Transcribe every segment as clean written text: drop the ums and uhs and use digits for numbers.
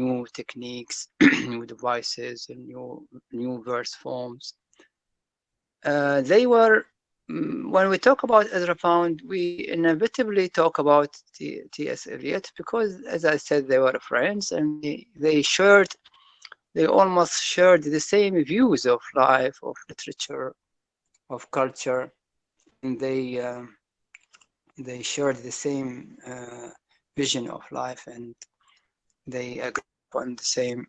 new techniques, new devices, and new verse forms. They were, when we talk about Ezra Pound, we inevitably talk about T.S. Eliot because, as I said, they were friends and they almost shared the same views of life, of literature, of culture, and they shared the same vision of life, and they agreed on the same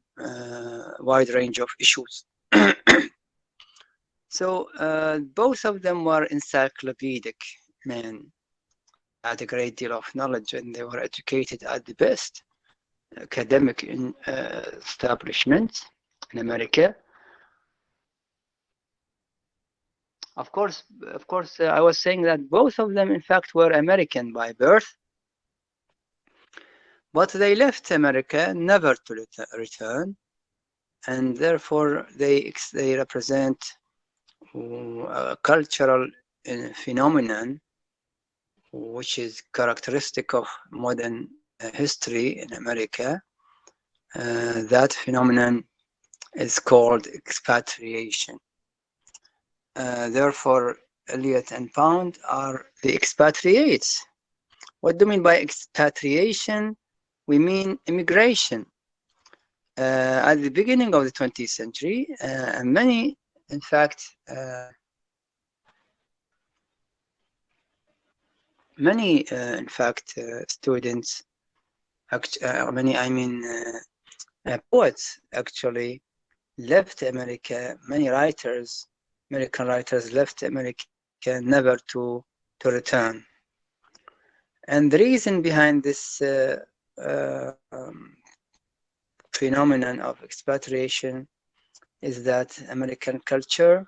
wide range of issues. So both of them were encyclopedic men. They had a great deal of knowledge, and they were educated at the best academic establishments in America. Of course, I was saying that both of them, in fact, were American by birth, but they left America never to return, and therefore they represent a cultural phenomenon which is characteristic of modern history in America. That phenomenon is called expatriation. Therefore, Eliot and Pound are the expatriates. What do we mean by expatriation? We mean immigration. At the beginning of the 20th century, many, in fact, students, poets actually left America. Many writers, American writers, left America never to return. And the reason behind this phenomenon of expatriation is that American culture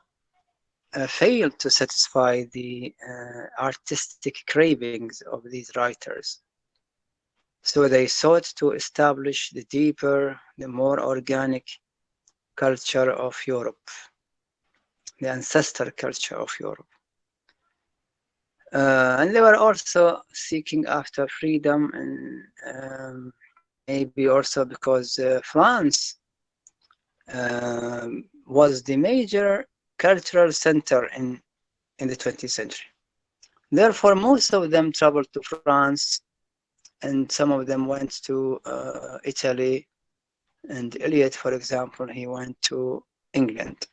failed to satisfy the artistic cravings of these writers. So they sought to establish the deeper, the more organic culture of Europe, the ancestor culture of Europe. And they were also seeking after freedom, and maybe also because France was the major cultural center in the 20th century. Therefore, most of them traveled to France, and some of them went to Italy. And Eliot, for example, he went to England.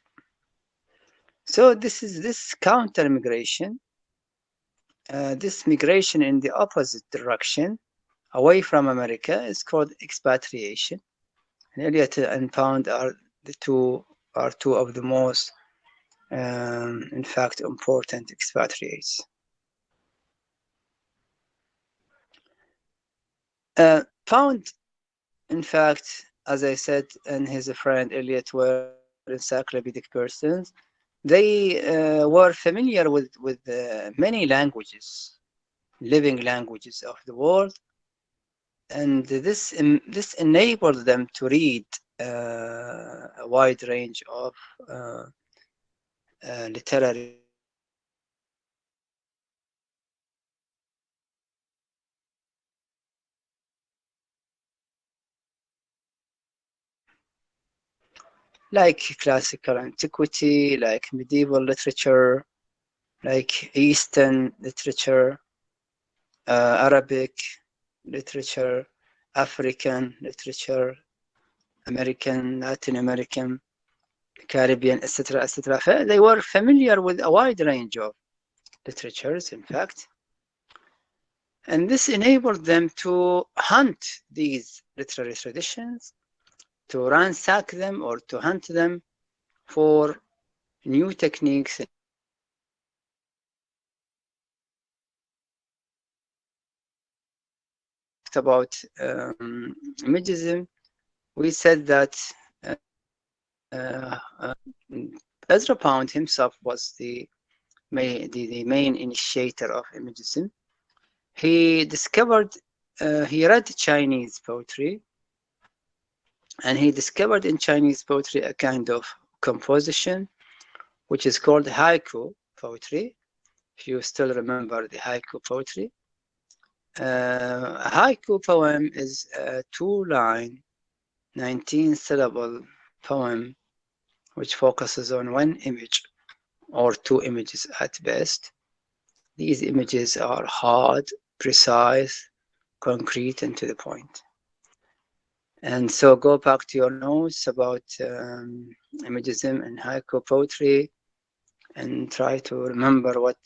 So this counter-migration, this migration in the opposite direction, away from America, is called expatriation. And Eliot and Pound are two of the most, in fact, important expatriates. Pound, in fact, as I said, and his friend Eliot were encyclopedic persons. They were familiar with many languages, living languages of the world, and this enabled them to read a wide range of literary like classical antiquity, like medieval literature, like Eastern literature, Arabic literature, African literature, American, Latin American, Caribbean, etc., etc. They were familiar with a wide range of literatures, in fact. And this enabled them to hunt these literary traditions, to ransack them or to hunt them for new techniques. About Imagism, we said that Ezra Pound himself was the main initiator of Imagism. He discovered, he read Chinese poetry, and he discovered in Chinese poetry a kind of composition which is called haiku poetry. If you still remember the haiku poetry. A haiku poem is a 2-line 19-syllable poem which focuses on one image or two images at best. These images are hard, precise, concrete, and to the point. And so go back to your notes about imagism and haiku poetry and try to remember what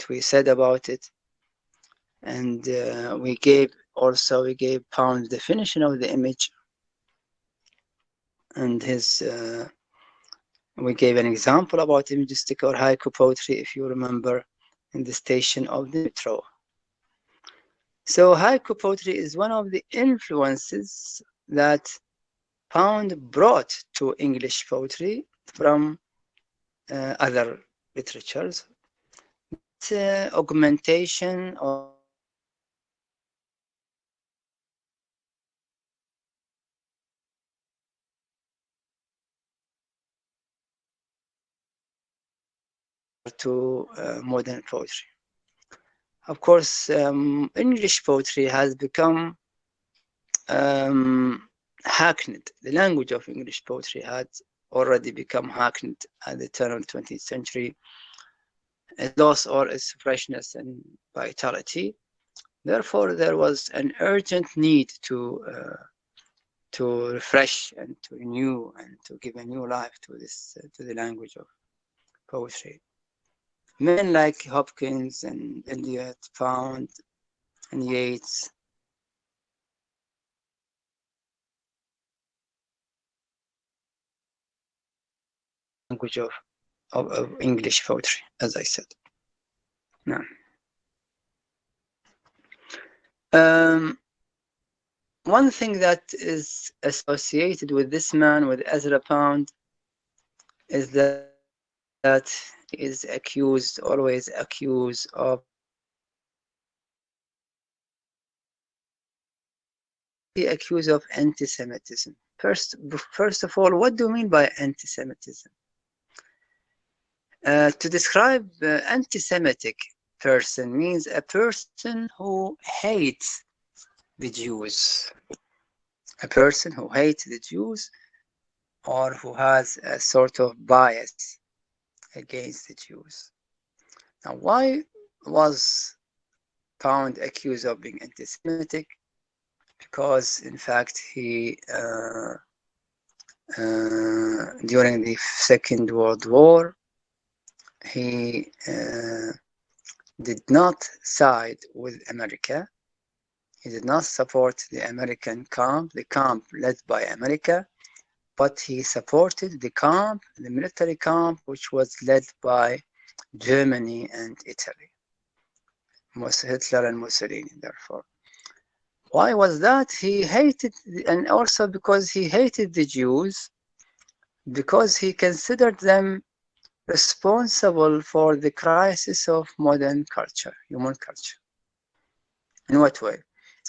we said about it. And we gave Pound's definition of the image, and we gave an example about imagistic or haiku poetry, if you remember, in the station of the metro. So haiku poetry is one of the influences that Pound brought to English poetry from other literatures. That augmentation or to modern poetry. Of course, English poetry has become hackneyed. The language of English poetry had already become hackneyed at the turn of the 20th century. It lost all its freshness and vitality. Therefore, there was an urgent need to refresh and to renew and to give a new life to the language of poetry. Men like Hopkins and Eliot, Pound and Yeats language of English poetry, as I said. Now, one thing that is associated with this man, with Ezra Pound, is that he is always accused of anti-Semitism. First of all, what do you mean by anti-Semitism? To describe anti-Semitic person means a person who hates the Jews. A person who hates the Jews or who has a sort of bias against the Jews. Now, why was Pound accused of being anti-Semitic? Because, in fact, he during the Second World War, he did not side with America. He did not support the American camp, the camp led by America, but he supported the military camp, which was led by Germany and Italy. Hitler and Mussolini, therefore. Why was that? He hated, and also because he hated the Jews, because he considered them responsible for the crisis of modern culture, human culture. In what way?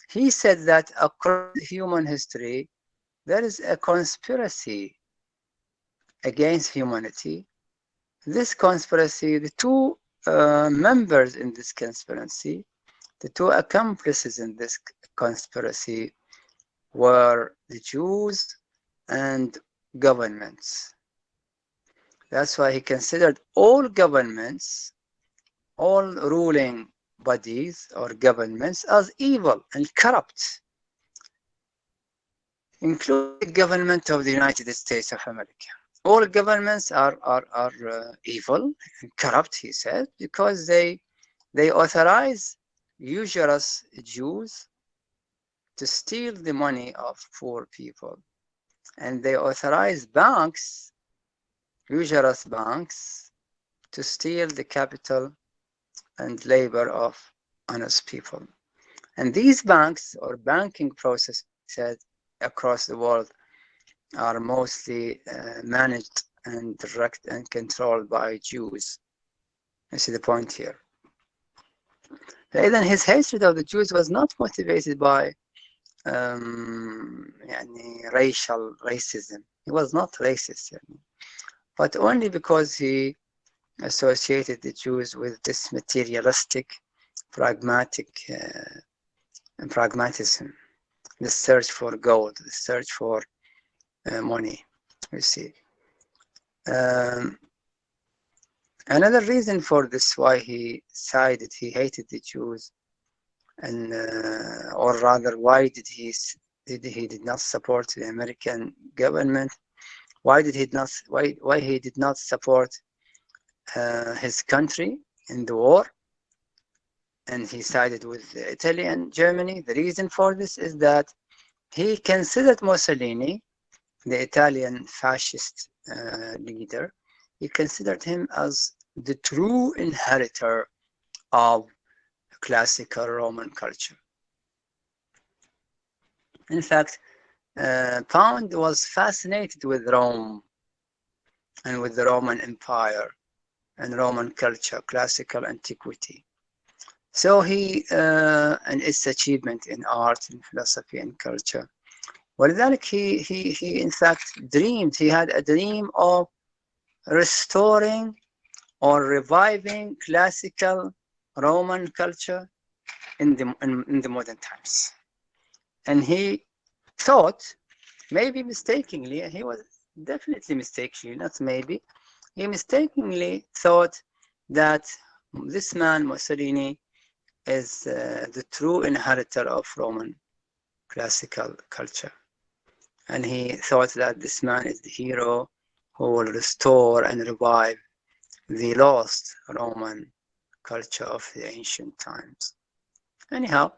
He said that across human history, there is a conspiracy against humanity. This conspiracy, the two members in this conspiracy, the two accomplices in this conspiracy were the Jews and governments. That's why he considered all governments, all ruling bodies or governments as evil and corrupt, including the government of the United States of America. All governments are evil and corrupt, he said, because they authorize usurous Jews to steal the money of poor people. And they authorize banks, usurous banks, to steal the capital and labor of honest people. And these banks or banking processes across the world are mostly managed and directed and controlled by Jews. You see the point here. Then his hatred of the Jews was not motivated by racism. He was not racist, but only because he associated the Jews with this materialistic, pragmatism. the search for gold, the search for money, you see. Another reason for this, why he hated the Jews, and or rather, why did he did not support the American government? Why he did not support his country in the war, and he sided with Italy and Germany? The reason for this is that he considered Mussolini, the Italian fascist leader, he considered him as the true inheritor of classical Roman culture. In fact, Pound was fascinated with Rome and with the Roman Empire and Roman culture, classical antiquity. So and its achievement in art and philosophy and culture. ولذلك he in fact he had a dream of restoring or reviving classical Roman culture in the modern times. And he thought, maybe mistakenly, he was definitely mistakenly, not maybe, he mistakenly thought that this man, Mussolini, is the true inheritor of Roman classical culture. And he thought that this man is the hero who will restore and revive the lost Roman culture of the ancient times. Anyhow,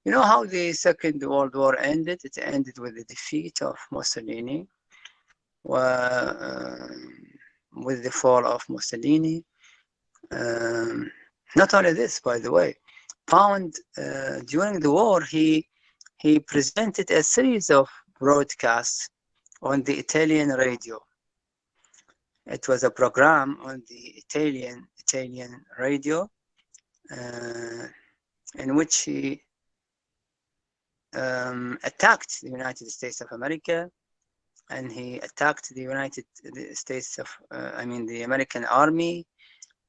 you know how the Second World War ended? It ended with the defeat of Mussolini, with the fall of Mussolini. Not only this, by the way, Pound, during the war, he presented a series of broadcasts on the Italian radio. It was a program on the Italian radio in which he attacked the United States of America, and he attacked the the American army,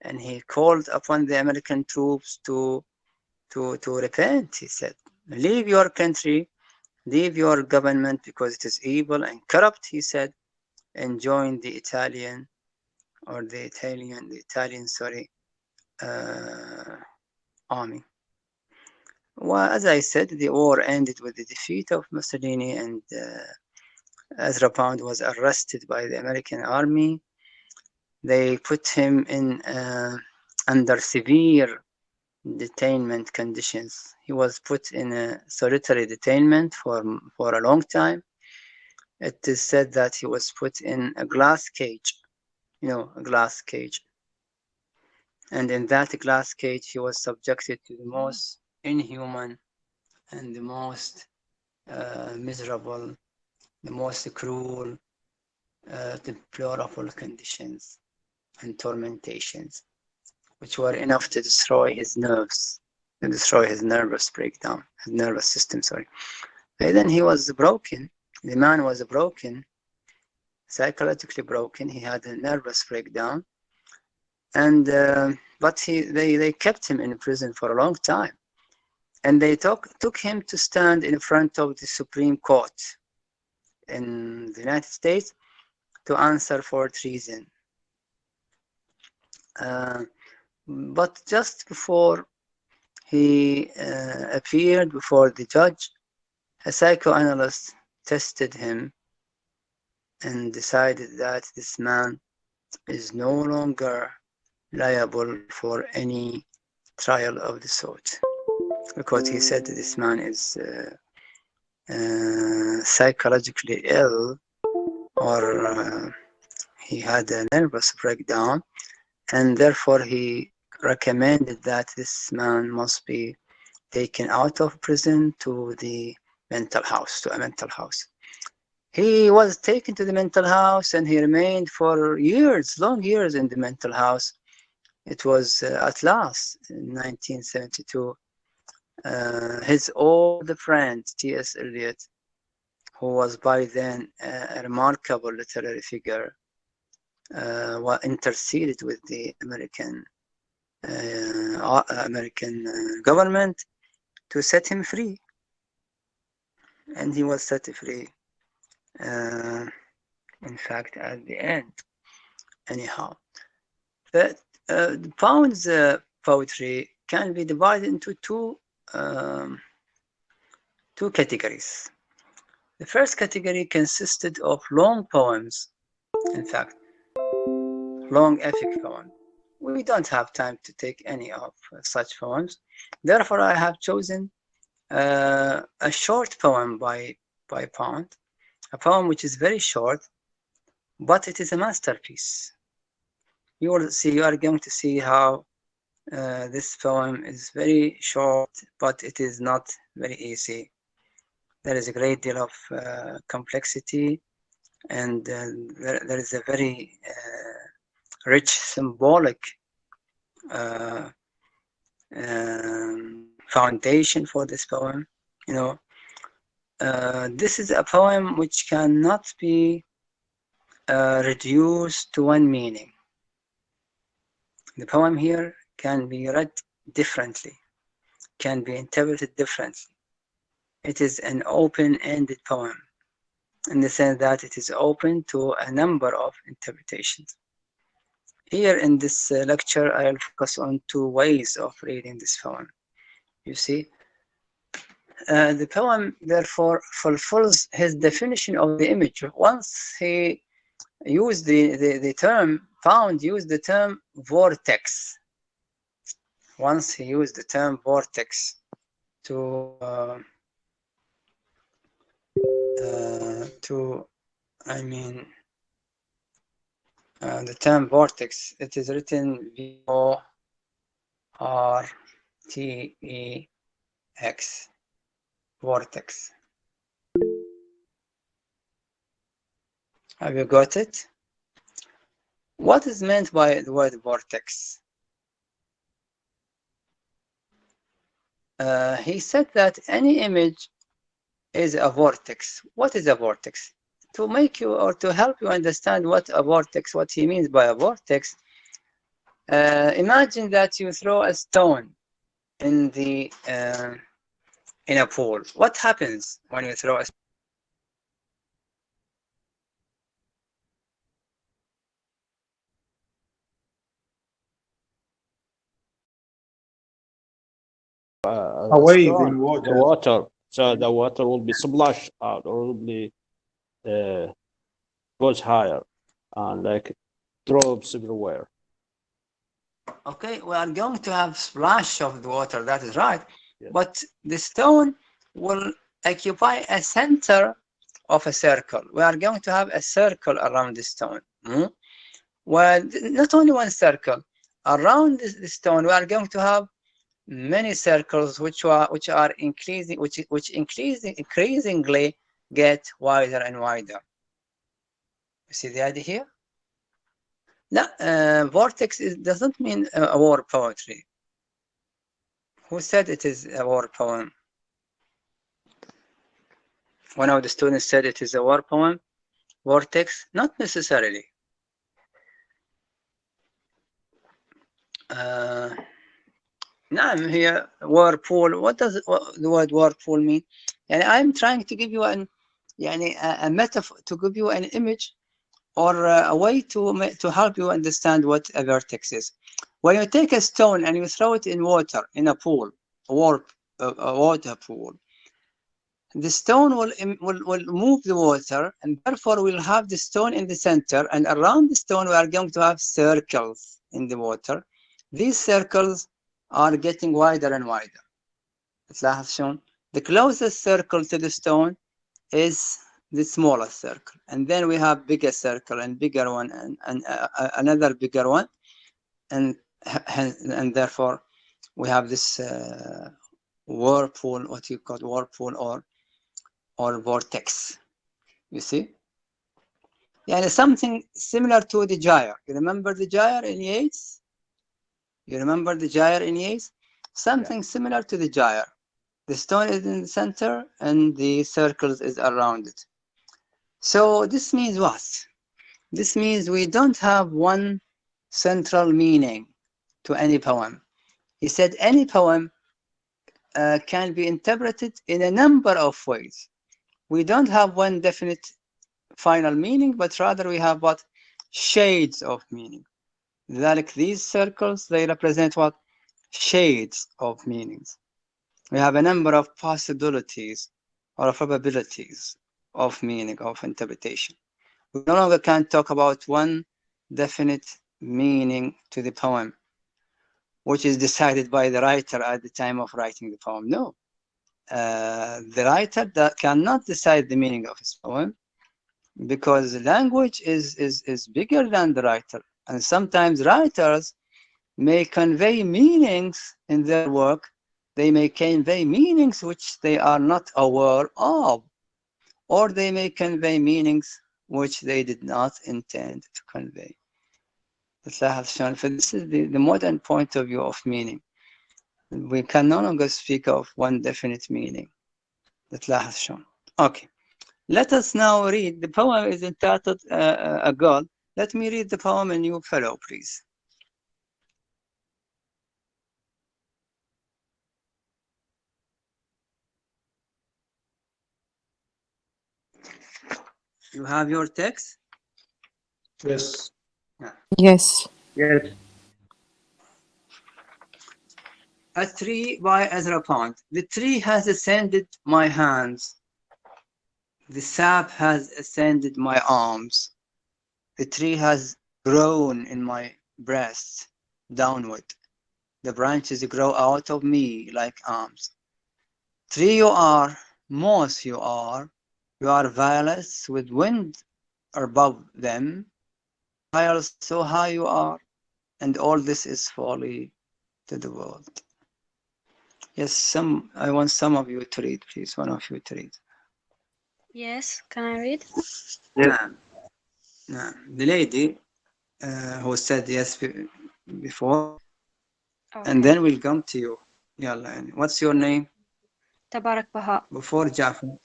and he called upon the American troops to repent. He said, leave your country, leave your government because it is evil and corrupt, he said, and join the Italian army. Well, as I said, the war ended with the defeat of Mussolini, and Azra Pound was arrested by the American army. They put him in under severe detainment conditions. He was put in a solitary detainment for a long time. It is said that he was put in a glass cage, a glass cage. And in that glass cage, he was subjected to the most inhuman and the most miserable, the most cruel, deplorable conditions and tormentations, which were enough to destroy his nerves, to destroy his nervous breakdown, his nervous system, sorry. And then he was broken. The man was broken, psychologically broken. He had a nervous breakdown. And but they kept him in prison for a long time. And they took him to stand in front of the Supreme Court in the United States to answer for treason. But just before he appeared before the judge, a psychoanalyst tested him and decided that this man is no longer liable for any trial of the sort, because he said that this man is psychologically ill, or he had a nervous breakdown, and therefore he recommended that this man must be taken out of prison to a mental house. He was taken to the mental house, and he remained for years, long years in the mental house. It was at last, in 1972, his old friend, T.S. Eliot, who was by then a remarkable literary figure, interceded with the American government to set him free. and he was set free, in fact, at the end. Anyhow, but Pound's poetry can be divided into two categories. The first category consisted of long poems, in fact, long epic poems. We don't have time to take any of such poems. Therefore, I have chosen a short poem by Pound, a poem which is very short, but it is a masterpiece. You will see, you are going to see how this poem is very short, but it is not very easy. There is a great deal of complexity, and there is a very rich symbolic foundation for this poem. You know, this is a poem which cannot be reduced to one meaning. The poem here can be read differently, can be interpreted differently. It is an open-ended poem in the sense that it is open to a number of interpretations. Here in this lecture, I'll focus on two ways of reading this poem. You see, the poem therefore fulfills his definition of the image. Once he used the term, Pound used the term vortex. Once he used the term vortex to I mean, the term vortex, it is written V-O-R-T-E-X, vortex. Have you got it? What is meant by the word vortex? He said that any image is a vortex. What is a vortex? To make you or to help you understand what a vortex, what he means by a vortex, imagine that you throw a stone in a pool. What happens when you throw a Away the stone? water. The water, so the water will be splashed out or will be goes higher and like drops everywhere. Okay, we are going to have splash of the water, that is right. Yeah. But the stone will occupy a center of a circle. We are going to have a circle around the stone. Well, not only one circle. Around the stone, we are going to have many circles which are increasing, which increasingly get wider and wider. You see the idea here? No, vortex doesn't mean a war poetry. Who said it is a war poem? One of the students said it is a war poem. Vortex, not necessarily. نعم, here whirlpool. What does the word whirlpool mean? And I'm trying to give you a metaphor, to give you an image or a way to help you understand what a vortex is. When you take a stone and you throw it in water, in a pool, a water pool, the stone will move the water, and therefore we'll have the stone in the center, and around the stone we are going to have circles in the water. These circles are getting wider and wider. The closest circle to the stone is the smallest circle, and then we have bigger circle and bigger one and another bigger one, and therefore we have this whirlpool, what you call whirlpool or vortex. You see? Yeah, something similar to the gyre. You remember the gyre in Yeats? Something similar to the gyre. The stone is in the center and the circles is around it. So this means what? This means we don't have one central meaning to any poem. He said any poem can be interpreted in a number of ways. we don't have one definite final meaning, but rather we have what? Shades of meaning. Like these circles, they represent what? Shades of meanings. We have a number of possibilities or probabilities of meaning, of interpretation. We no longer can talk about one definite meaning to the poem, which is decided by the writer at the time of writing the poem. No. The writer that cannot decide the meaning of his poem because language is bigger than the writer. And sometimes writers may convey meanings in their work. They may convey meanings which they are not aware of, or they may convey meanings which they did not intend to convey. As I have shown, for this is the modern point of view of meaning. We can no longer speak of one definite meaning that Allah has shown. Okay, let us now read. The poem is entitled A Girl. Let me read the poem and you follow, please. You have your text? Yes. Yes. Yes. A Tree by Azra. The tree has ascended my hands. The sap has ascended my arms. The tree has grown in my breast downward. The branches grow out of me like arms. Tree you are, moss you are violets with wind above them. While so high you are, and all this is folly to the world. Yes, I want some of you to read, please. One of you to read. Yes, can I read? Yes. The lady who said yes before, Okay. and then we'll come to you. Yalla, what's your name? تبارك بهاء. Before جعفر.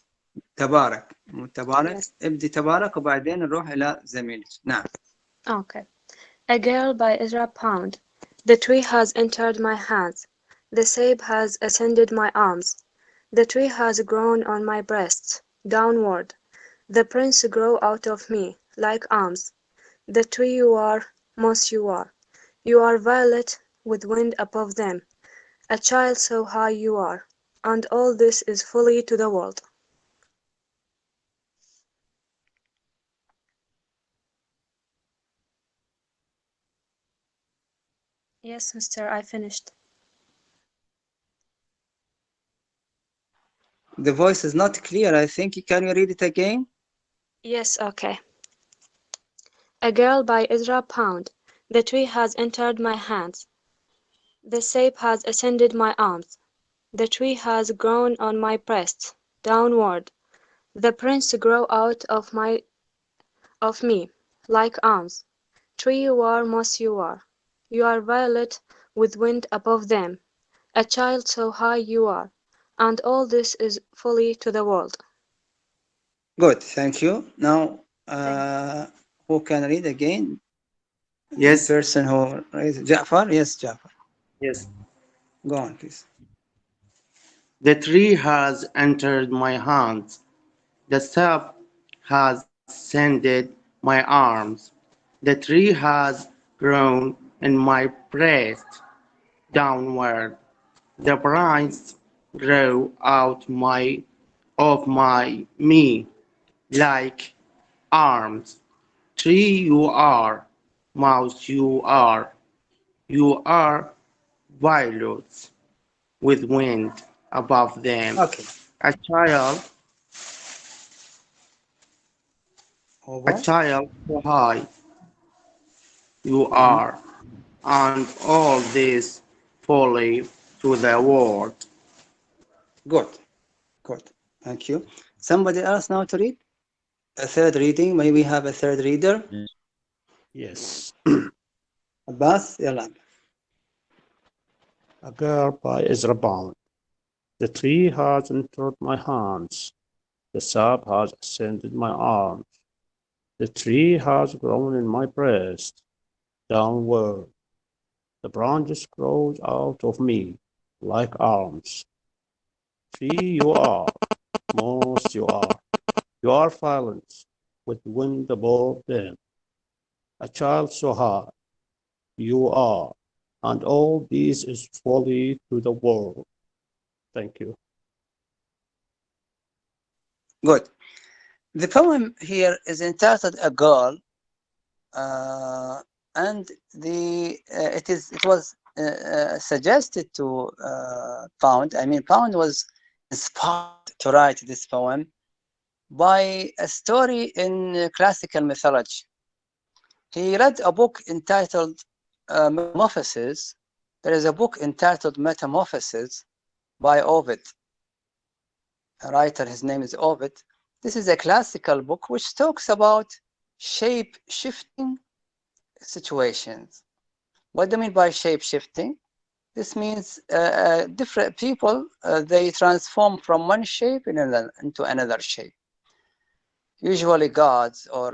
تبارك. تبارك. Yes. ابدي تبارك وبعدين نروح إلى زميلك. نعم. Okay. A Girl by Ezra Pound. The tree has entered my hands. The sap has ascended my arms. The tree has grown on my breast, downward. The prints grow out of me, like arms. The tree you are, moss you are. You are violet, with wind above them. A child so high you are. And all this is folly to the world. Yes, mister, I finished. The voice is not clear. I think. Can you read it again? Yes, okay. A Girl by Ezra Pound. The tree has entered my hands. The sap has ascended my arms. The tree has grown on my breast, downward. The prints grow out of me, like arms. Tree you are, moss you are. You are violet, with wind above them. A child so high you are. And all this is folly to the world. Good. Thank you. Now, Thank who can read again? Yes. The person who raised Jafar. Yes, Jafar. Yes. Go on, please. The tree has entered my hands. The sap has ascended my arms. The tree has grown in my breast downward. The branches grow out of me like arms. Tree you are, mouse you are. You are violets with wind above them. Okay. A child, a Over. child so high you Mhm. are, and all this folly to the world. Good. Good. Thank you. Somebody else now to read? A third reading. May we have a third reader? Yes. Abbas, yalla. A Girl by Ezra Pound. The tree has entered my hands. The sap has ascended my arms. The tree has grown in my breast, downward. The branches grow out of me like arms. Tree you are, moss you are. You are violent, with wind above them. A child so hard you are, and all this is folly to the world. Thank you. Good. The poem here is entitled "A Girl," and it was suggested to Pound. I mean, Pound was inspired to write this poem by a story in classical mythology. He read a book entitled Metamorphoses. There is a book entitled Metamorphoses by Ovid. A writer, his name is Ovid. This is a classical book which talks about shape-shifting situations. What do you mean by shape-shifting? This means different people, they transform from one shape into another shape. Usually gods or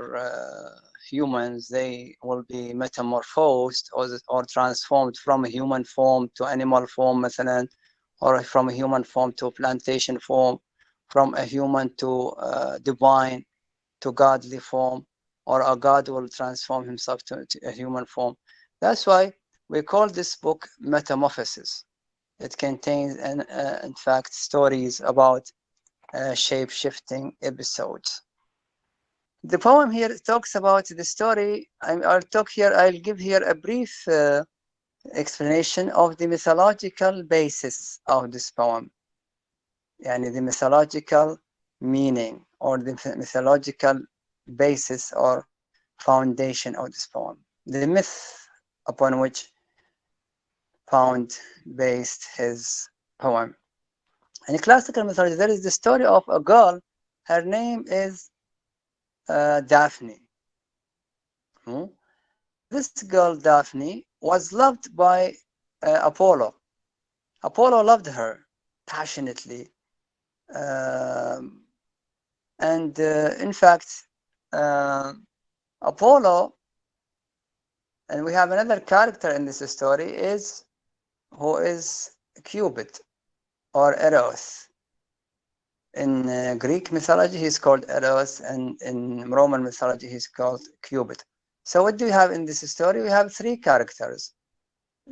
humans, they will be metamorphosed or transformed from a human form to animal form, مثلا, or from a human form to plantation form, from a human to divine to godly form, or a god will transform himself to a human form. That's why we call this book Metamorphosis. It contains, in fact, stories about shape-shifting episodes. The poem here talks about the story. I'll give here a brief explanation of the mythological basis of this poem. Yani the mythological meaning or the mythological basis or foundation of this poem. The myth upon which Pound based his poem. In classical mythology, there is the story of a girl. Her name is Daphne. This girl, Daphne, was loved by Apollo. Apollo loved her passionately. And in fact, Apollo, and we have another character in this story, who is Cupid or Eros. In Greek mythology, he's called Eros, and in Roman mythology, he's called Cupid. So what do we have in this story? We have three characters.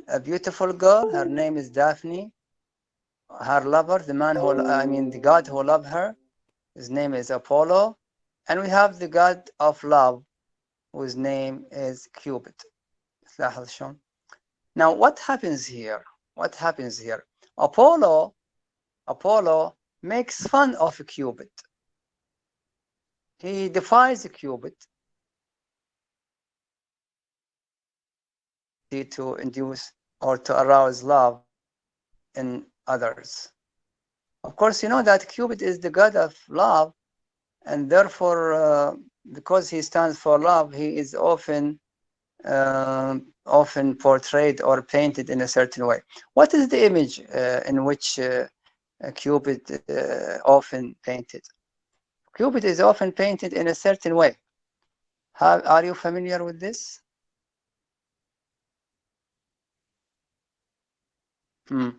A beautiful girl, her name is Daphne. Her lover, the god who loved her, his name is Apollo. And we have the god of love, whose name is Cupid. Now, what happens here? Apollo makes fun of Cupid. He defies Cupid to induce or to arouse love in others. Of course, you know that Cupid is the god of love, and therefore, because he stands for love, he is often portrayed or painted in a certain way. What is the image in which Cupid often painted? Cupid is often painted in a certain way. Are you familiar with this? You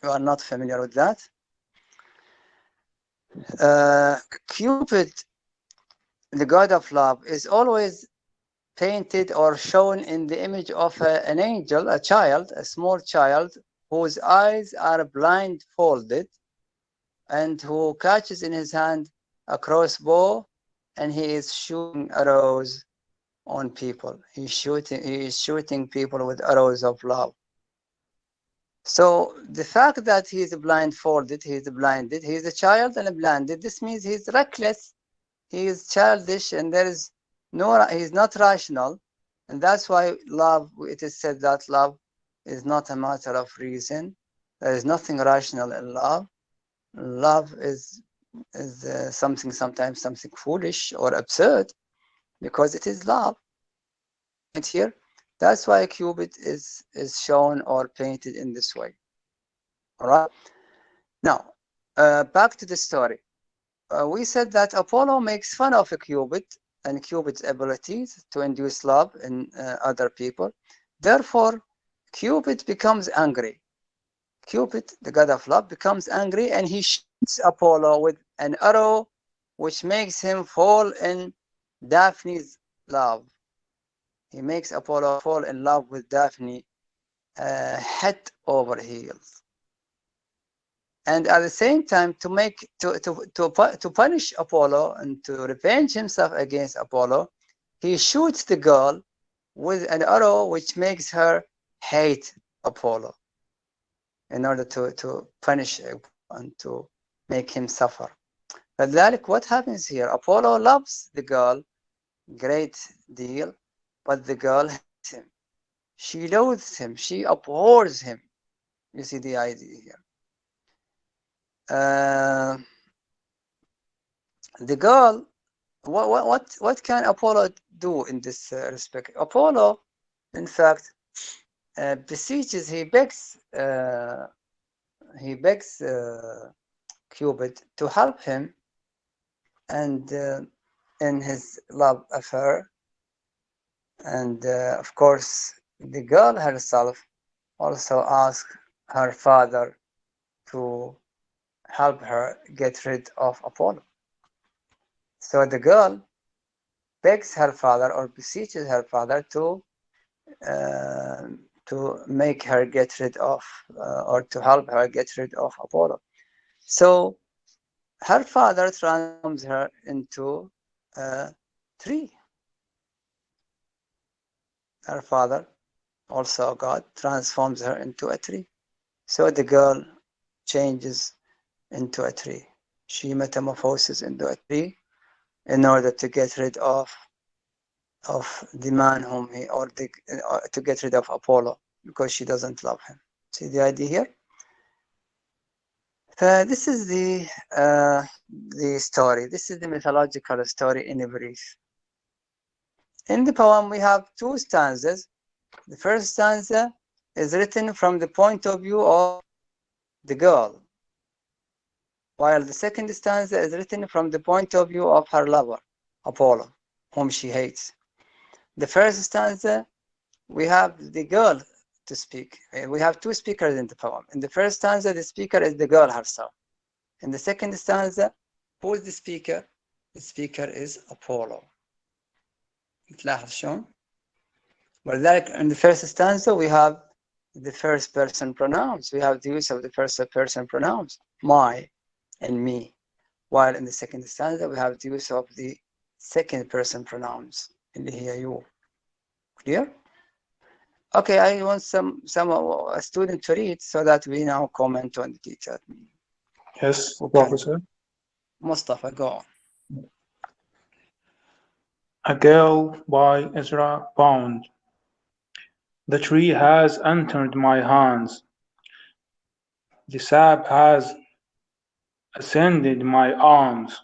are not familiar with that? Cupid, the god of love, is always painted or shown in the image of an angel, a child, a small child, whose eyes are blindfolded and who catches in his hand a crossbow, and he is shooting arrows on people. He is shooting people with arrows of love. So the fact that he is blindfolded, he is blinded, he is a child and blinded, this means he is reckless, he is childish, and he is not rational. And that's why love, it is said that love is not a matter of reason. There is nothing rational in love. Love is sometimes something foolish or absurd, because it is love. And here, that's why Cupid is shown or painted in this way. All right. Now, back to the story. We said that Apollo makes fun of Cupid and Cupid's abilities to induce love in other people. Therefore, Cupid becomes angry. Cupid, the god of love, becomes angry, and he shoots It's Apollo with an arrow, which makes him fall in Daphne's love. He makes Apollo fall in love with Daphne, head over heels. And at the same time, to punish Apollo and to revenge himself against Apollo, he shoots the girl with an arrow, which makes her hate Apollo, in order to punish and to make him suffer. But what happens here? Apollo loves the girl, great deal, but the girl hates him. She loathes him. She abhors him. You see the idea here. The girl, what can Apollo do in this respect? Apollo, in fact, beseeches, he begs Cupid to help him, and in his love affair. And of course, the girl herself also asked her father to help her get rid of Apollo. So the girl begs her father or beseeches her father to make her get rid of or to help her get rid of Apollo. So her father transforms her into a tree. Her father, also God, transforms her into a tree. So the girl changes into a tree. She metamorphoses into a tree in order to get rid of the man whom he, or to get rid of Apollo, because she doesn't love him. See the idea here? This is the story. This is the mythological story in a brief. In the poem, we have two stanzas. The first stanza is written from the point of view of the girl, while the second stanza is written from the point of view of her lover, Apollo, whom she hates. The first stanza, we have the girl to speak. We have two speakers in the poem. In the first stanza, the speaker is the girl herself. In the second stanza, who is the speaker? The speaker is Apollo. تلاحظ شلون؟ ولذلك in the first stanza, we have the first person pronouns. We have the use of the first person pronouns, my and me. While in the second stanza, we have the use of the second person pronouns, اللي هي you. Clear? Okay, I want a student to read so that we now comment on the detailed meaning. Yes, Okay. Professor. Mustafa, go on. A Girl by Ezra Pound. The tree has entered my hands. The sap has ascended my arms.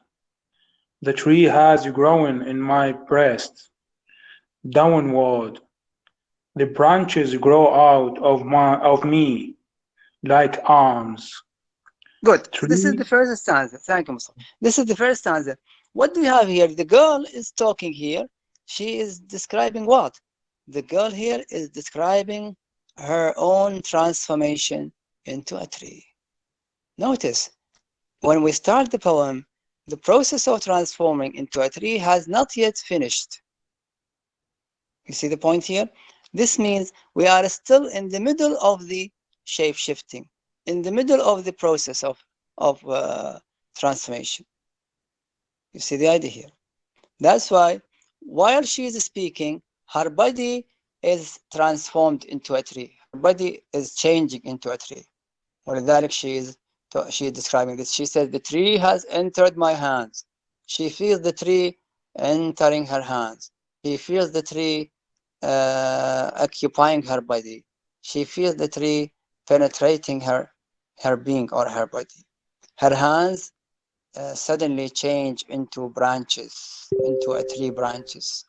The tree has grown in my breast. Downward, the branches grow out of me like arms. Good. Tree. This is the first stanza. Thank you, Mustafa. This is the first stanza. What do we have here? The girl is talking here. She is describing what? The girl here is describing her own transformation into a tree. Notice, when we start the poem, the process of transforming into a tree has not yet finished. You see the point here? This means we are still in the middle of the shape-shifting, in the middle of the process of transformation. You see the idea here? That's why, while she is speaking, her body is transformed into a tree. Her body is changing into a tree. ولذلك she is describing this. She said, the tree has entered my hands. She feels the tree entering her hands. She feels the tree occupying her body. She feels the tree penetrating her being or her body. Her hands suddenly change into branches, into a tree branches.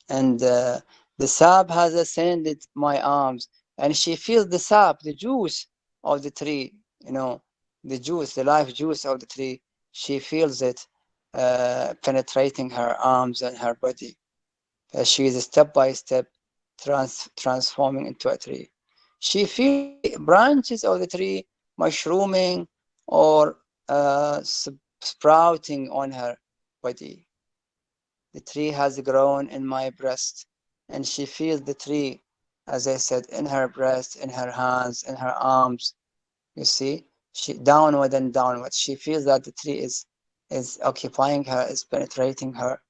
And the sap has ascended my arms. And she feels the sap, the juice of the tree, the juice, the life juice of the tree. She feels it penetrating her arms and her body. She is step by step transforming into a tree. She feels branches of the tree mushrooming or sprouting on her body. The tree has grown in my breast, and she feels the tree, as I said, in her breast, in her hands, in her arms. You see, she downward and downward. She feels that the tree is occupying her, is penetrating her,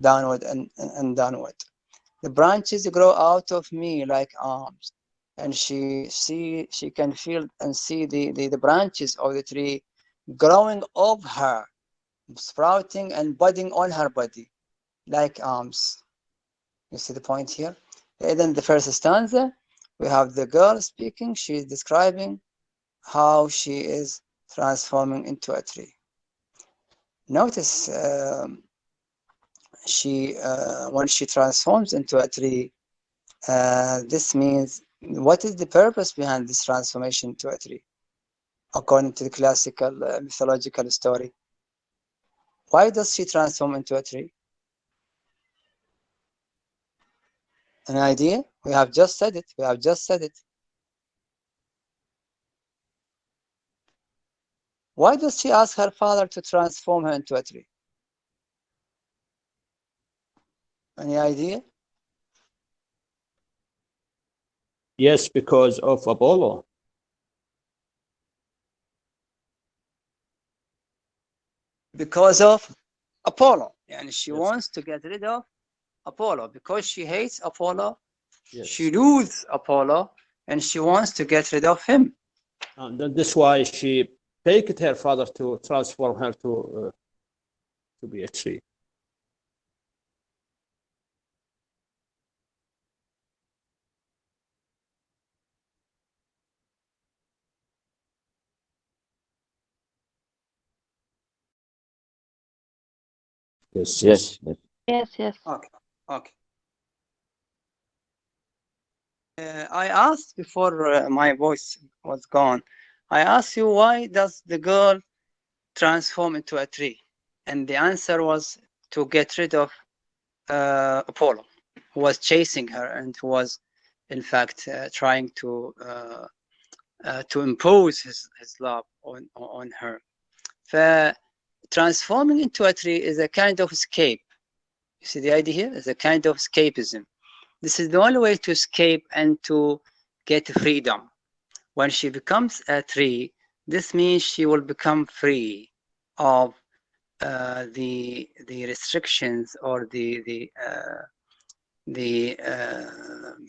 downward and downward. The branches grow out of me like arms, and she can feel and see the branches of the tree growing of her, sprouting and budding on her body like arms. You see the point here? And then the first stanza, we have the girl speaking. She is describing how she is transforming into a tree. Notice when she transforms into a tree, this means, what is the purpose behind this transformation to a tree? According to the classical mythological story, why does she transform into a tree? An idea? We have just said it. We have just said it. Why does she ask her father to transform her into a tree? Any idea? Yes, because of Apollo. Because of Apollo. And she Yes. wants to get rid of Apollo. Because she hates Apollo, Yes. she loathes Apollo, and she wants to get rid of him. And that's why she begged her father to transform her to be a tree. Yes. Yes. Yes, yes. Okay. Okay. I asked before my voice was gone. I asked you, why does the girl transform into a tree? And the answer was to get rid of Apollo, who was chasing her and who was, in fact, trying to impose his love on her. Transforming into a tree is a kind of escape. You see the idea here? It's a kind of escapism. This is the only way to escape and to get freedom. When she becomes a tree, this means she will become free of the restrictions or the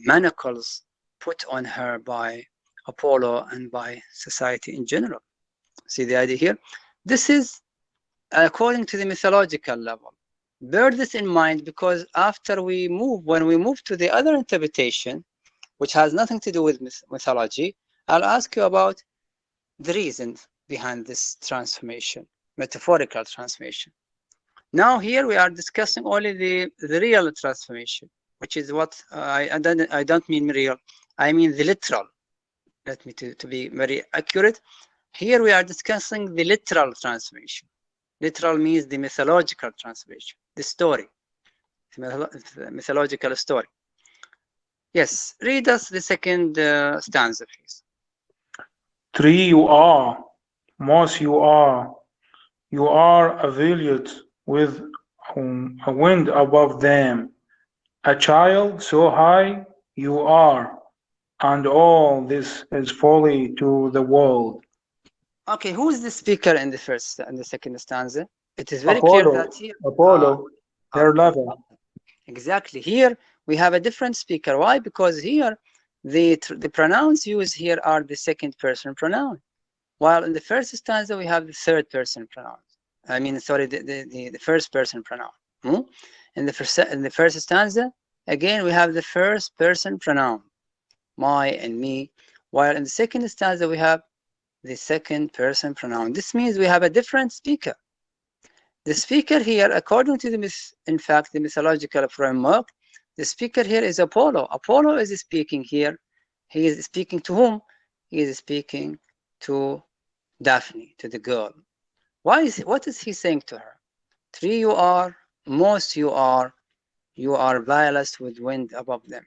manacles put on her by Apollo and by society in general. See the idea here? This is according to the mythological level. Bear this in mind, because when we move to the other interpretation, which has nothing to do with mythology, I'll ask you about the reasons behind this transformation, metaphorical transformation. Now here we are discussing only the real transformation, which is what I don't mean real, I mean the literal. Let me to be very accurate. Here we are discussing the literal transformation. Literal means the mythological transformation, the story, the mythological story. Yes, read us the second stanza, please. Tree you are, moss you are a violet with a wind above them, a child so high you are, and all this is folly to the world. Okay, who is the speaker in the first and the second stanza? It is very clear that here Apollo, her lover. Exactly. Here we have a different speaker. Why? Because here the pronouns used here are the second person pronoun, while in the first stanza we have the third person pronoun. I mean, sorry, the first person pronoun. In the first stanza, again we have the first person pronoun, my and me, while in the second stanza we have the second person pronoun. This means we have a different speaker. The speaker here, according to the mythological framework, the speaker here is Apollo. Apollo is speaking here. He is speaking to whom? He is speaking to Daphne, to the girl. What is he saying to her? Tree you are, moss you are violets with wind above them.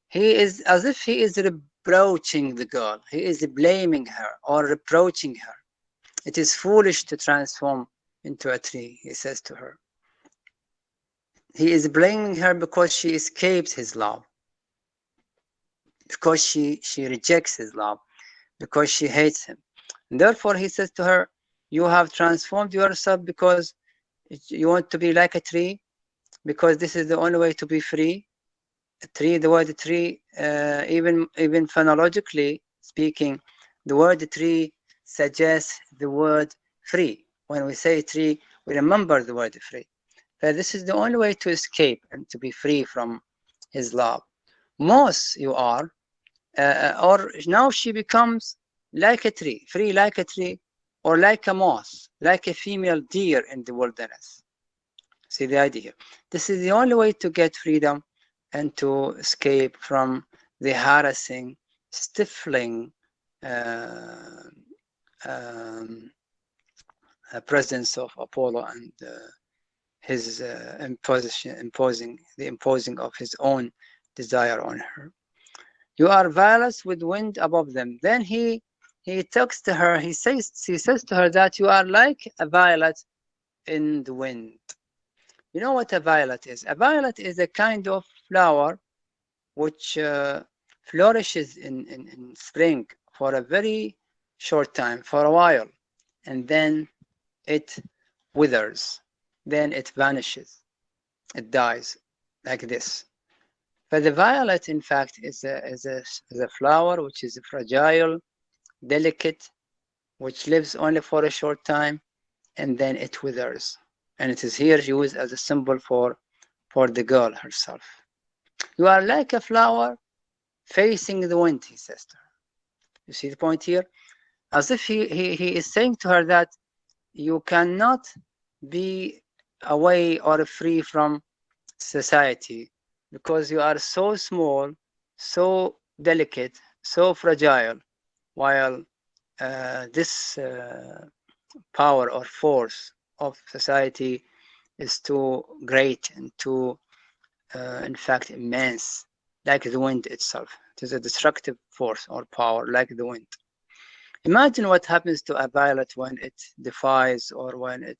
He is as if he is reproaching the girl. He is blaming her or reproaching her. It is foolish to transform into a tree, he says to her. He is blaming her because she escapes his love, because she rejects his love, because she hates him. And therefore, he says to her, you have transformed yourself because you want to be like a tree, because this is the only way to be free. A tree, the word tree, even phonologically speaking, the word tree suggests the word free. When we say tree, we remember the word free. But this is the only way to escape and to be free from his love. Moss you are, or now she becomes like a tree, free like a tree, or like a moss, like a female deer in the wilderness. See the idea? This is the only way to get freedom and to escape from the harassing, stifling presence of Apollo and his imposing of his own desire on her. You are violets with wind above them. Then he talks to her. He says to her that you are like a violet in the wind. You know what a violet is? A violet is a kind of flower which flourishes in spring for a very short time, for a while, and then it withers, then it vanishes, it dies, like this. But the violet, in fact, is a flower which is fragile, delicate, which lives only for a short time, and then it withers. And it is here used as a symbol for the girl herself. You are like a flower facing the wind, he says to her. You see the point here? As if he is saying to her that you cannot be away or free from society because you are so small, so delicate, so fragile, while this power or force of society is too great and too, in fact, immense, like the wind itself. It is a destructive force or power, like the wind. Imagine what happens to a violet when it defies or when it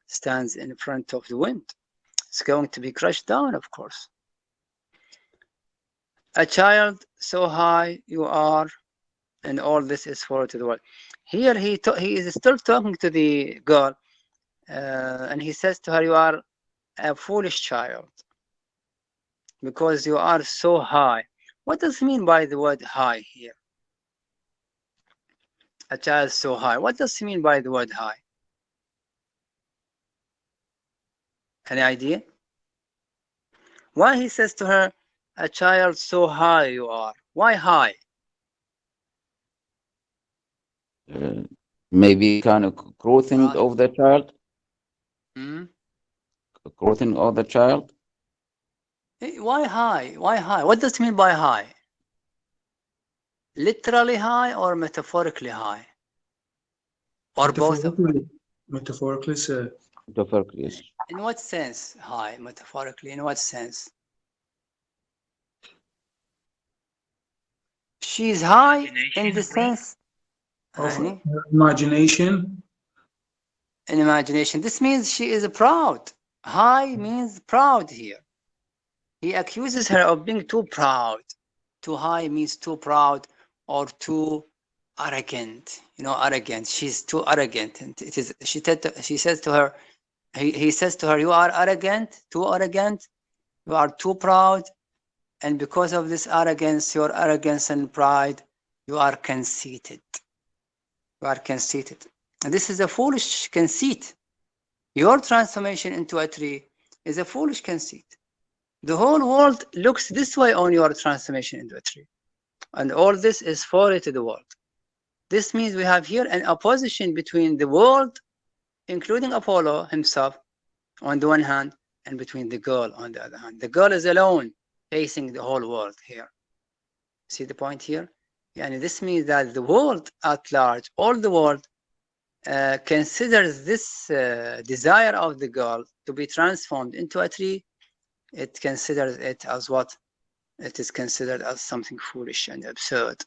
stands in front of the wind. It's going to be crushed down, of course. A child so high you are, and all this is for to the world. Here he is still talking to the girl, and he says to her, you are a foolish child because you are so high. What does he mean by the word high here? A child so high. What does he mean by the word high? Any idea? Why he says to her, a child so high you are? Why high? Maybe kind of growing of the child. Growing of the child. Why high? Why high? What does it mean by high? Literally high or metaphorically high? Or both of them? Metaphorically, sir. Metaphorically, yes. In what sense high? Metaphorically, in what sense? She's high in the sense of imagination. In imagination. This means she is proud. High means proud here. He accuses her of being too proud. Too high means too proud or too arrogant. You know, arrogant. She's too arrogant. And it is. He says to her, he says to her, you are arrogant, too arrogant. You are too proud. And because of this arrogance, your arrogance and pride, you are conceited. You are conceited. And this is a foolish conceit. Your transformation into a tree is a foolish conceit. The whole world looks this way on your transformation into a tree. And all this is folly to the world. This means we have here an opposition between the world, including Apollo himself, on the one hand, and between the girl on the other hand. The girl is alone, facing the whole world here. See the point here? And this means that the world at large, all the world, considers this desire of the girl to be transformed into a tree. It considers it as what? It is considered as something foolish and absurd,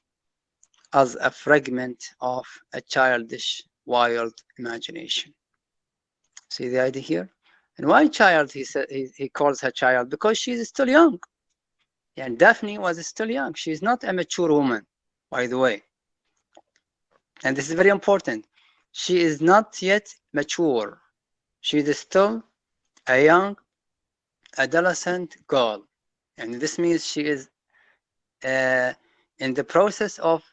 as a fragment of a childish wild imagination. See the idea here? And why child? He said he calls her child because she's still young. And Daphne was still young. She's not a mature woman, by the way. And this is very important. She is not yet mature. She is still a young adolescent girl. And this means she is in the process of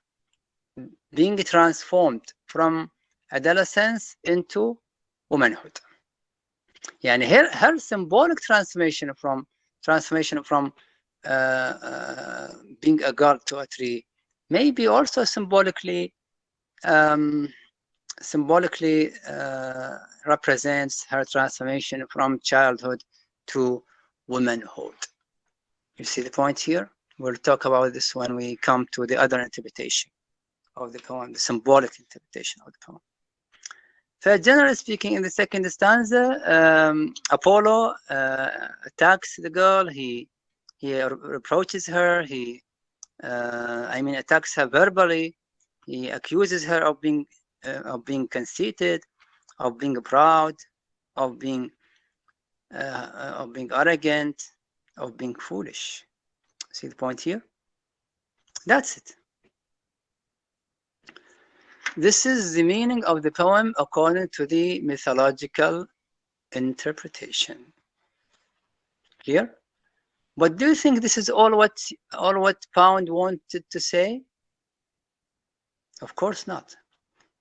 being transformed from adolescence into womanhood. Yani her symbolic transformation from being a girl to a tree maybe also symbolically represents her transformation from childhood to womanhood. You see the point here? We'll talk about this when we come to the other interpretation of the poem, the symbolic interpretation of the poem. So generally speaking, in the second stanza, Apollo attacks the girl. He reproaches her. He attacks her verbally. He accuses her of being conceited, of being proud, of being arrogant, of being foolish. See the point here? That's it. This is the meaning of the poem according to the mythological interpretation. Clear? But do you think this is all what Pound wanted to say? Of course not.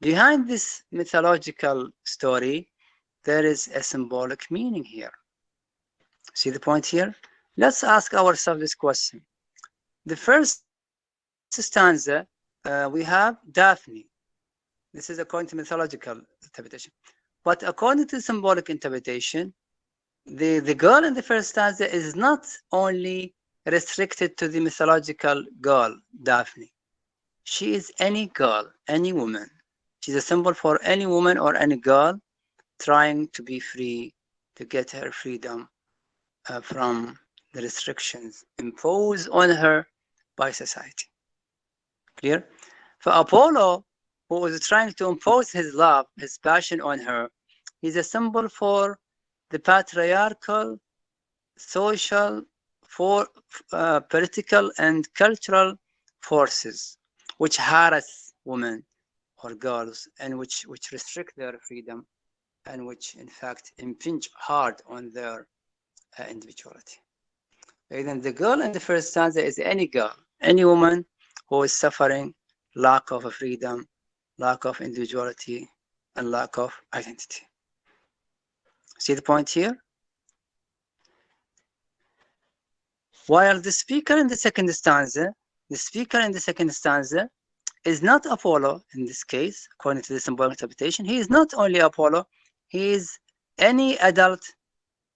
Behind this mythological story, there is a symbolic meaning here. See the point here? Let's ask ourselves this question. The first stanza, we have Daphne. This is according to mythological interpretation. But according to symbolic interpretation, the girl in the first stanza is not only restricted to the mythological girl, Daphne. She is any girl, any woman. She's a symbol for any woman or any girl trying to be free, to get her freedom from the restrictions imposed on her by society. Clear? For Apollo, who was trying to impose his love, his passion on her, he's a symbol for the patriarchal, social, political, and cultural forces which harass women or girls and which restrict their freedom and which, in fact, impinge hard on their individuality. And the girl in the first stanza is any girl, any woman who is suffering lack of freedom, lack of individuality, and lack of identity. See the point here? While the speaker in the second stanza is not Apollo in this case, according to the symbolic interpretation. He is not only Apollo, he is any adult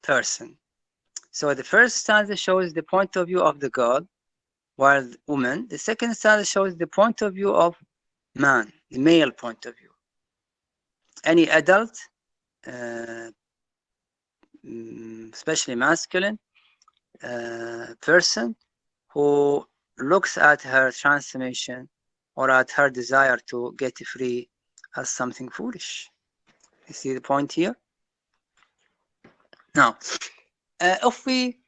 person. So the first stanza shows the point of view of the girl, while woman. The second stanza shows the point of view of man, the male point of view. Any adult, especially masculine person who looks at her transformation or at her desire to get free as something foolish. You see the point here? Now, if we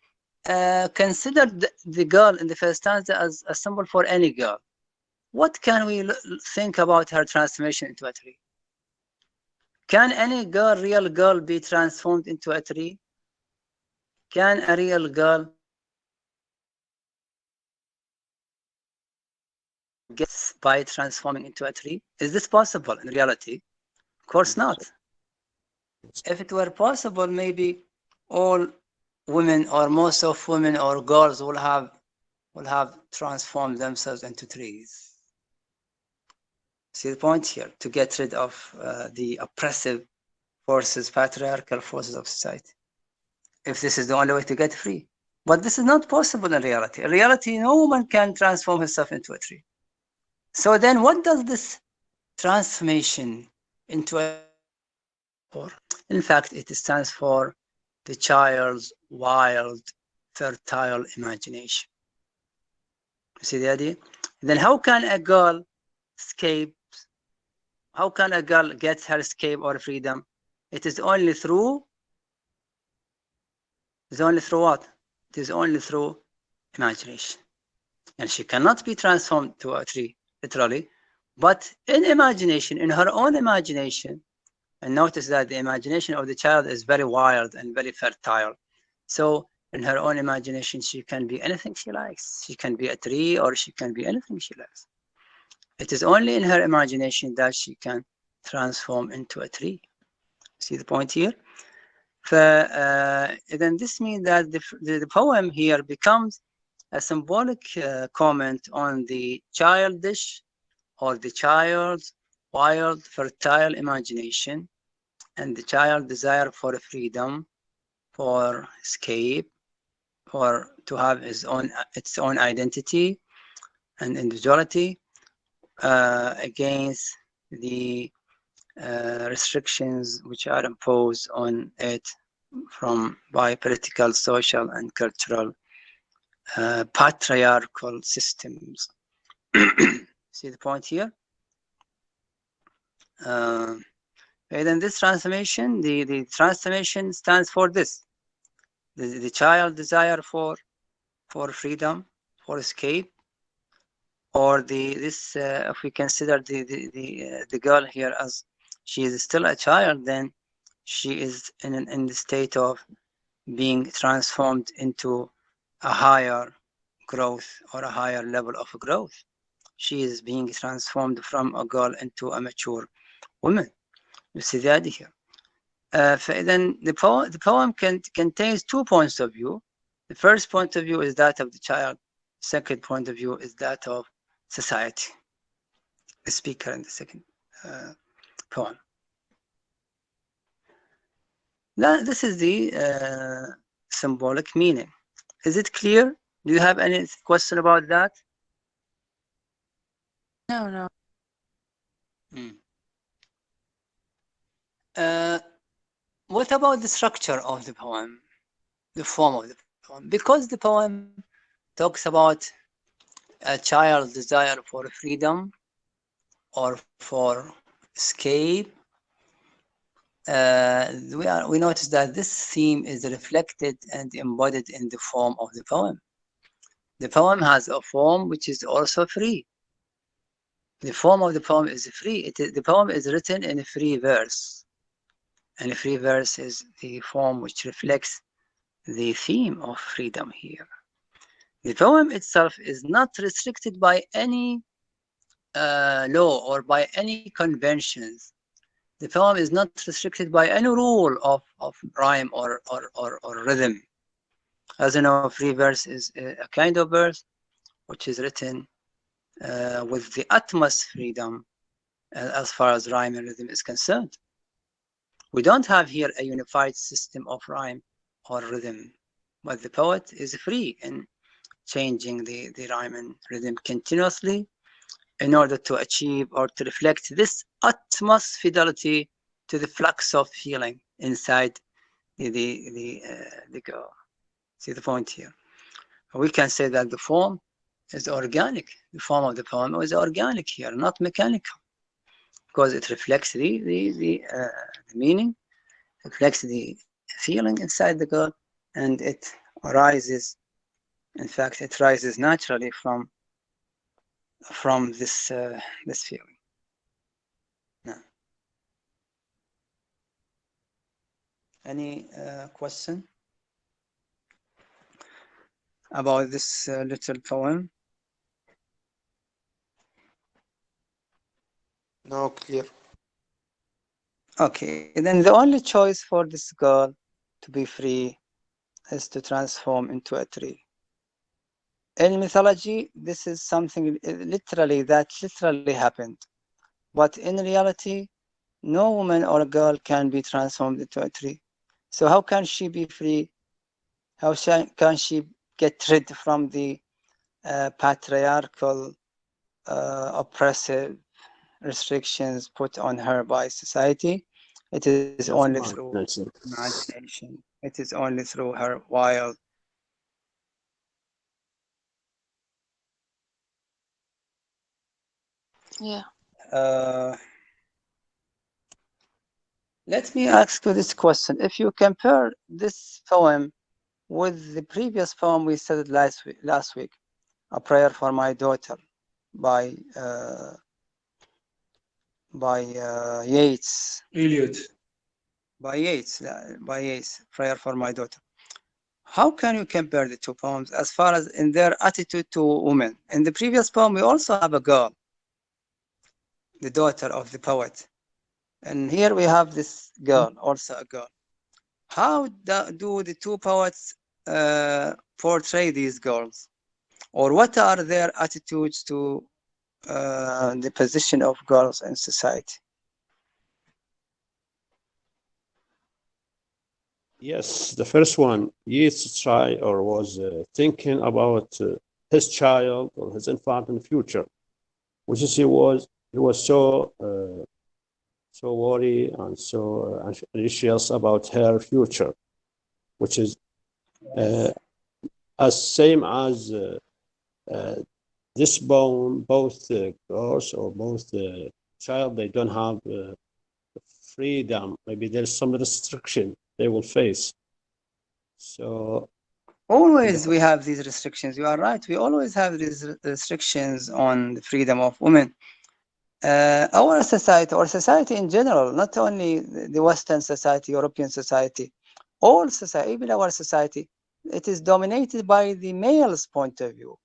consider the girl in the first stanza as a symbol for any girl, what can we think about her transformation into a tree? Can any girl, real girl, be transformed into a tree? Can a real girl get by transforming into a tree? Is this possible in reality? Of course not. If it were possible, maybe all women or most of women or girls will have transformed themselves into trees. See the point here? To get rid of the oppressive forces, patriarchal forces of society. If this is the only way to get free. But this is not possible in reality. In reality, no woman can transform herself into a tree. So then what does this transformation into a for? In fact, it stands for the child's wild, fertile imagination. You see the idea? Then how can a girl escape How can a girl get her escape or freedom? It is only through what? It is only through imagination. And she cannot be transformed to a tree, literally, but in imagination, in her own imagination. And notice that the imagination of the child is very wild and very fertile. So in her own imagination, she can be anything she likes. She can be a tree, or she can be anything she likes. It is only in her imagination that she can transform into a tree. See the point here? Then this means that the poem here becomes a symbolic comment on the childish or the child's wild, fertile imagination and the child's desire for freedom, for escape, for to have its own identity and individuality against the restrictions which are imposed on it by political, social, and cultural patriarchal systems. See the point here? Then this transformation, the transformation stands for this: the child desire for freedom, for escape, or if we consider the girl here as she is still a child, then she is in the state of being transformed into a higher growth or a higher level of growth. She is being transformed from a girl into a mature woman. You see the idea here. Then the poem contains 2 points of view. The first point of view is that of the child. Second point of view is that of society. The speaker in the second poem. Now, this is the symbolic meaning. Is it clear? Do you have any question about that? No. What about the structure of the poem, the form of the poem? Because the poem talks about a child's desire for freedom or for escape, we notice that this theme is reflected and embodied in the form of the poem. The poem has a form which is also free. The form of the poem is free. The poem is written in a free verse. And a free verse is the form which reflects the theme of freedom here. The poem itself is not restricted by any law or by any conventions. The poem is not restricted by any rule of rhyme or rhythm. As you know, free verse is a kind of verse which is written with the utmost freedom as far as rhyme and rhythm is concerned. We don't have here a unified system of rhyme or rhythm, but the poet is free in changing the rhyme and rhythm continuously in order to achieve or to reflect this utmost fidelity to the flux of feeling inside the girl. See the point here? We can say that the form is organic. The form of the poem is organic here, not mechanical, because it reflects the meaning, reflects the feeling inside the girl, and it arises. In fact, it rises naturally from this feeling. Now, any question about this little poem? No, clear. Okay, then the only choice for this girl to be free is to transform into a tree. In mythology, this is something that literally happened. But in reality, no woman or girl can be transformed into a tree. So how can she be free? How can she get rid from the patriarchal, oppressive restrictions put on her by society? It is only through imagination. It is only through her wild. Yeah. Let me ask you this question. If you compare this poem with the previous poem we studied last week, A Prayer for My Daughter by Yeats. Eliot. By Yeats, Prayer for My Daughter. How can you compare the two poems as far as in their attitude to women? In the previous poem, we also have a girl, the daughter of the poet. And here we have this girl, also a girl. How do the two poets portray these girls? Or what are their attitudes to the position of girls in society? Yes, the first one, Yeats was thinking about his child or his infant in the future, which is he was so worried and so anxious about her future, which is as same as this bone, both girls or both child, they don't have freedom. Maybe there's some restriction they will face. So always we have these restrictions. You are right. We always have these restrictions on the freedom of women. Our society, or society in general, not only the Western society, European society, all society, even our society, it is dominated by the male's point of view.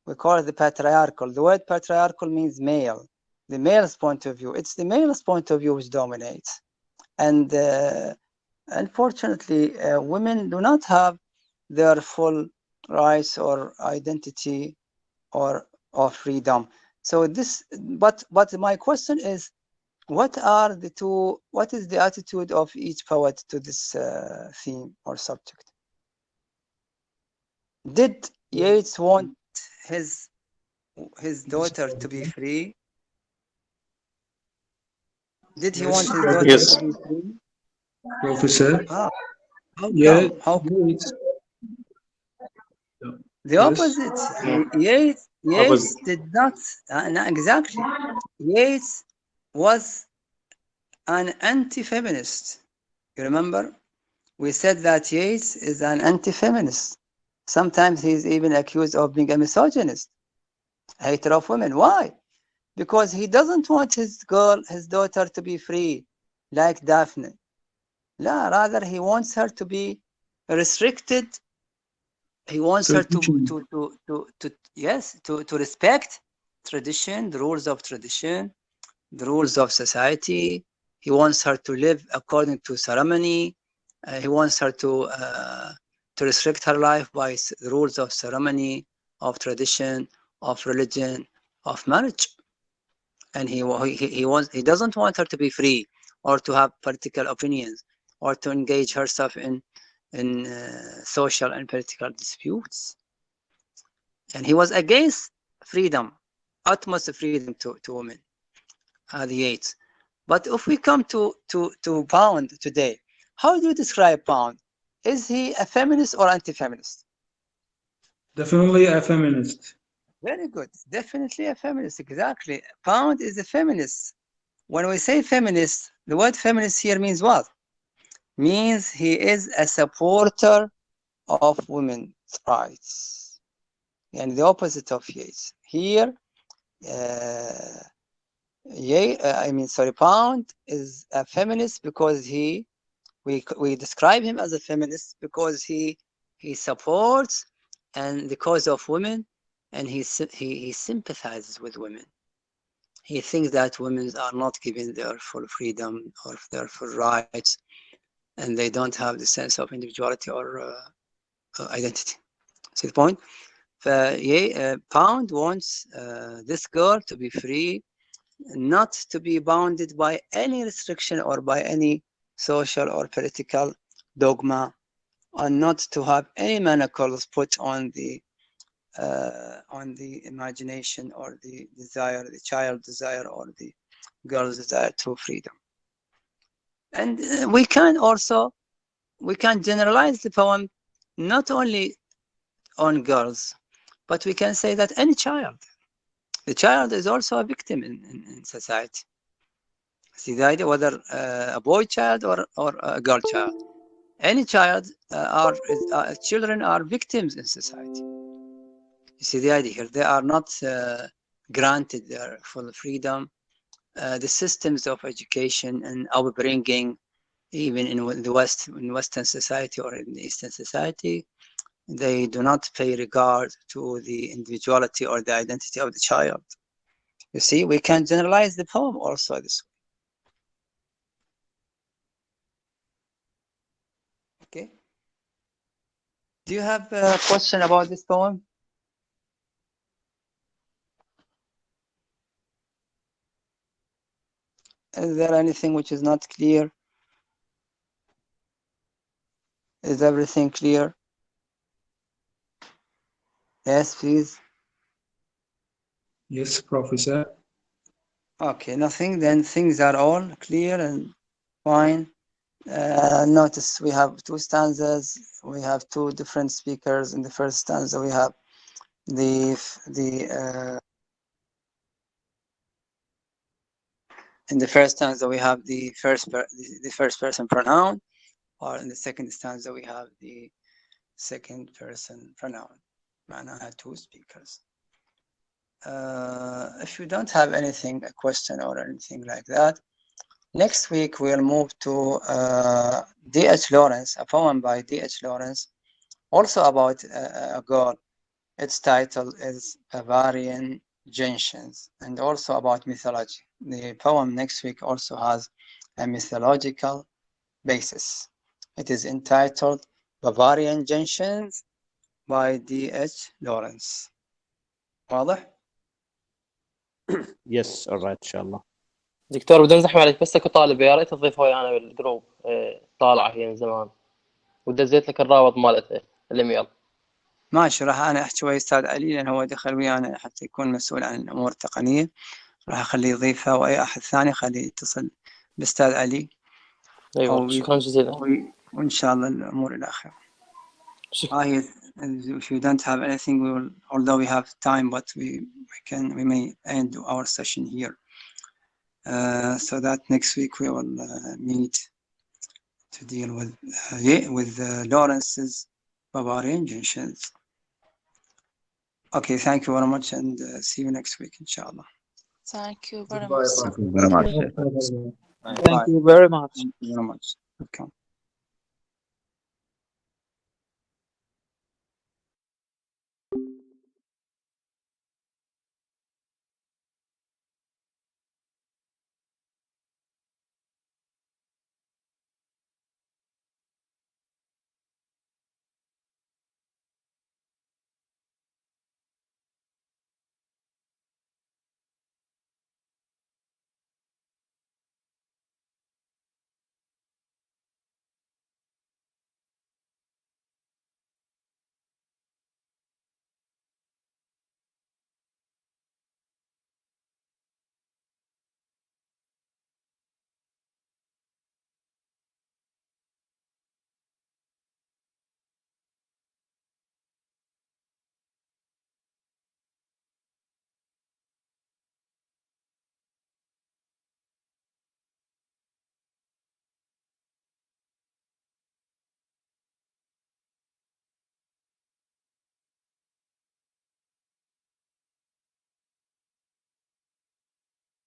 We call it the patriarchal. The word patriarchal means male. The male's point of view. It's the male's point of view which dominates. And unfortunately, women do not have their full rights or identity or freedom. So this, but my question is, what is the attitude of each poet to this theme or subject? Did Yeats want his daughter to be free? Did he want his daughter to be free? Professor. How Yeah. come? How come? The opposite. Yeats did not. Exactly. Yeats was an anti-feminist. You remember? We said that Yeats is an anti-feminist. Sometimes he's even accused of being a misogynist, a hater of women. Why? Because he doesn't want his daughter to be free, like Daphne. No, rather he wants her to be restricted. He wants her to respect tradition, the rules of tradition, the rules of society. He wants her to live according to ceremony. He wants her to restrict her life by the rules of ceremony, of tradition, of religion, of marriage. And he doesn't want her to be free or to have political opinions or to engage herself in social and political disputes. And he was against freedom, utmost freedom to women at Yeats. But if we come to Pound today, how do you describe Pound? Is he a feminist or anti-feminist? Definitely a feminist. Very good. Definitely a feminist. Exactly. Pound is a feminist. When we say feminist, the word feminist here means what? Means he is a supporter of women's rights. And the opposite of Yeats. Here, Pound is a feminist because we describe him as a feminist because he supports and the cause of women, and he sympathizes with women. He thinks that women are not given their full freedom or their full rights, and they don't have the sense of individuality or identity. See the point? Pound wants this girl to be free, not to be bounded by any restriction or by any social or political dogma, and not to have any manacles put on the imagination or the desire, the child desire or the girl's desire to freedom. And we can generalize the poem not only on girls, but we can say that any child, the child is also a victim in society. See the idea, whether a boy child or a girl child. Any child children are victims in society. You see the idea here. They are not granted their full freedom. The systems of education and upbringing, even in the West, in Western society or in Eastern society, they do not pay regard to the individuality or the identity of the child. You see, we can generalize the poem also this way. Okay. Do you have a question about this poem? Is there anything which is not clear? Is everything clear? Yes, please. Yes, Professor. Okay, nothing. Then things are all clear and fine. Notice we have two stanzas. We have two different speakers. In the first stanza, we have in the first stanza we have the first person pronoun, or in the second stanza we have the second person pronoun. I had two speakers. If you don't have anything, a question or anything like that, next week we'll move to D.H. Lawrence, a poem by D.H. Lawrence, also about a girl. Its title is Bavarian Gentians, and also about mythology. The poem next week also has a mythological basis. It is entitled Bavarian Gentians by D.H. Lawrence. واضح؟ Yes, all right, inshallah. دكتور بدي نزحم عليك بس اكو طالب يا ريت تضيفه ويانا بالجروب طالعه هي من زمان ودزيت لك الرابط مالته الايميل. ماشي، راح انا احكي ويا استاذ علي لان هو دخل ويانا حتى يكون مسؤول عن الامور التقنيه، راح اخليه يضيفها، واي احد ثاني خليه يتصل باستاذ علي. ايوه شكرا جزيلا. وان شاء الله الامور الى اخره. If you don't have anything, we will, although we have time, but we may end our session here, so that next week we will meet to deal with Lawrence's Bavarian Gentians. Okay, thank you very much, and see you next week, inshallah. Thank you very much. Thank you very much. Thank you very much. Thank you very much. Welcome.